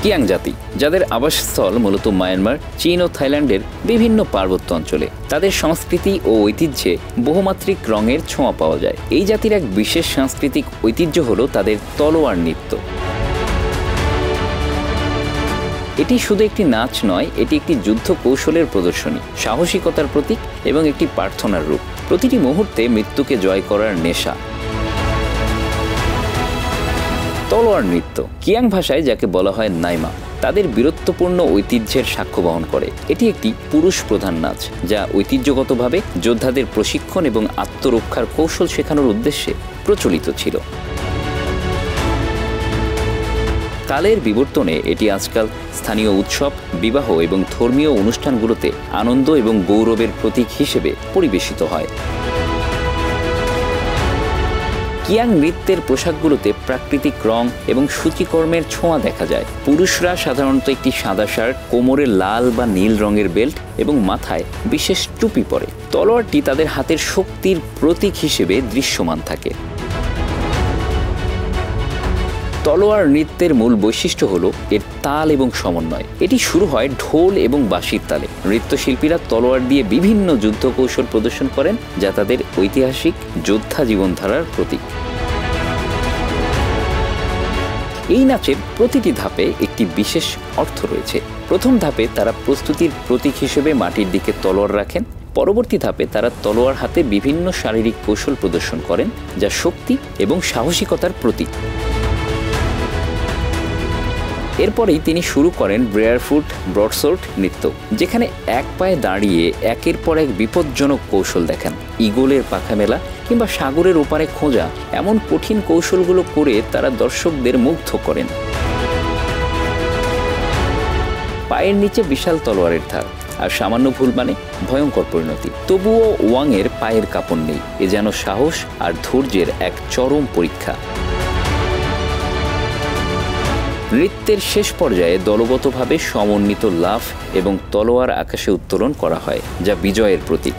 কিয়াং জাতি, যাদের আবাসস্থল মূলত মায়ানমার, চীন ও থাইল্যান্ডের বিভিন্ন পার্বত্য অঞ্চলে। তাদের সংস্কৃতি ও ঐতিহ্যে বহুমাত্রিক রঙের ছোঁয়া পাওয়া যায়। এই জাতির এক বিশেষ সাংস্কৃতিক ঐতিহ্য হল তাদের তলোয়ার নৃত্য। এটি শুধু একটি নাচ নয়, এটি একটি যুদ্ধ কৌশলের প্রদর্শনী, সাহসিকতার প্রতীক এবং একটি প্রার্থনার রূপ। প্রতিটি মুহূর্তে মৃত্যুকে জয় করার নেশা। তলোয়ার নৃত্য কিয়াং ভাষায় যাকে বলা হয় নাইমা, তাদের বীরত্বপূর্ণ ঐতিহ্যের সাক্ষ্য বহন করে। এটি একটি পুরুষ প্রধান নাচ, যা ঐতিহ্যগতভাবে যোদ্ধাদের প্রশিক্ষণ এবং আত্মরক্ষার কৌশল শেখানোর উদ্দেশ্যে প্রচলিত ছিল। কালের বিবর্তনে এটি আজকাল স্থানীয় উৎসব, বিবাহ এবং ধর্মীয় অনুষ্ঠানগুলোতে আনন্দ এবং গৌরবের প্রতীক হিসেবে পরিবেশিত হয়। কিয়াং নৃত্যের পোশাকগুলোতে প্রাকৃতিক রং এবং সূচিকর্মের ছোঁয়া দেখা যায়। পুরুষরা সাধারণত একটি সাদা শার্ট, কোমরে লাল বা নীল রঙের বেল্ট এবং মাথায় বিশেষ টুপি পরে। তলোয়ারটি তাদের হাতের শক্তির প্রতীক হিসেবে দৃশ্যমান থাকে। তলোয়ার নৃত্যের মূল বৈশিষ্ট্য হল এর তাল এবং সমন্বয়। এটি শুরু হয় ঢোল এবং বাঁশির তালে। নৃত্যশিল্পীরা তলোয়ার দিয়ে বিভিন্ন যুদ্ধ কৌশল প্রদর্শন করেন, যা তাদের ঐতিহাসিক যোদ্ধা জীবনধারার প্রতীক। এই নাচের প্রতিটি ধাপে একটি বিশেষ অর্থ রয়েছে। প্রথম ধাপে তারা প্রস্তুতির প্রতীক হিসেবে মাটির দিকে তলোয়ার রাখেন। পরবর্তী ধাপে তারা তলোয়ার হাতে বিভিন্ন শারীরিক কৌশল প্রদর্শন করেন, যা শক্তি এবং সাহসিকতার প্রতীক। এরপরেই তিনি শুরু করেন ব্রেয়ারফুট ব্রডসোর্ড নৃত্য, যেখানে এক পায়ে দাঁড়িয়ে একের পর এক বিপজ্জনক কৌশল দেখান। ঈগলের পাখা মেলা কিংবা সাগরের ওপারে খোঁজা, এমন কঠিন কৌশলগুলো করে তারা দর্শকদের মুগ্ধ করেন। পায়ের নিচে বিশাল তলোয়ারের ধার, আর সামান্য ভুল মানে ভয়ঙ্কর পরিণতি। তবুও ওয়াংয়ের পায়ের কাঁপন নেই। এ যেন সাহস আর ধৈর্যের এক চরম পরীক্ষা। নৃত্যের শেষ পর্যায়ে দলগতভাবে সমন্বিত লাফ এবং তলোয়ার আকাশে উত্তোলন করা হয়, যা বিজয়ের প্রতীক।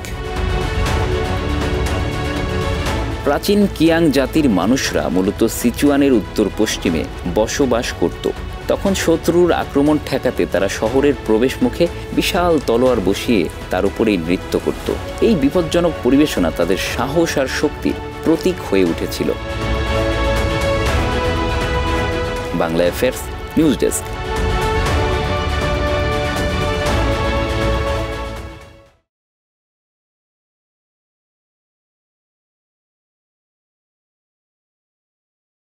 প্রাচীন কিয়াং জাতির মানুষরা মূলত সিচুয়ানের উত্তর পশ্চিমে বসবাস করত। তখন শত্রুর আক্রমণ ঠেকাতে তারা শহরের প্রবেশ মুখে বিশাল তলোয়ার বসিয়ে তার উপরেই নৃত্য করত। এই বিপজ্জনক পরিবেশনা তাদের সাহস আর শক্তির প্রতীক হয়ে উঠেছিল। Bangla affairs news desk.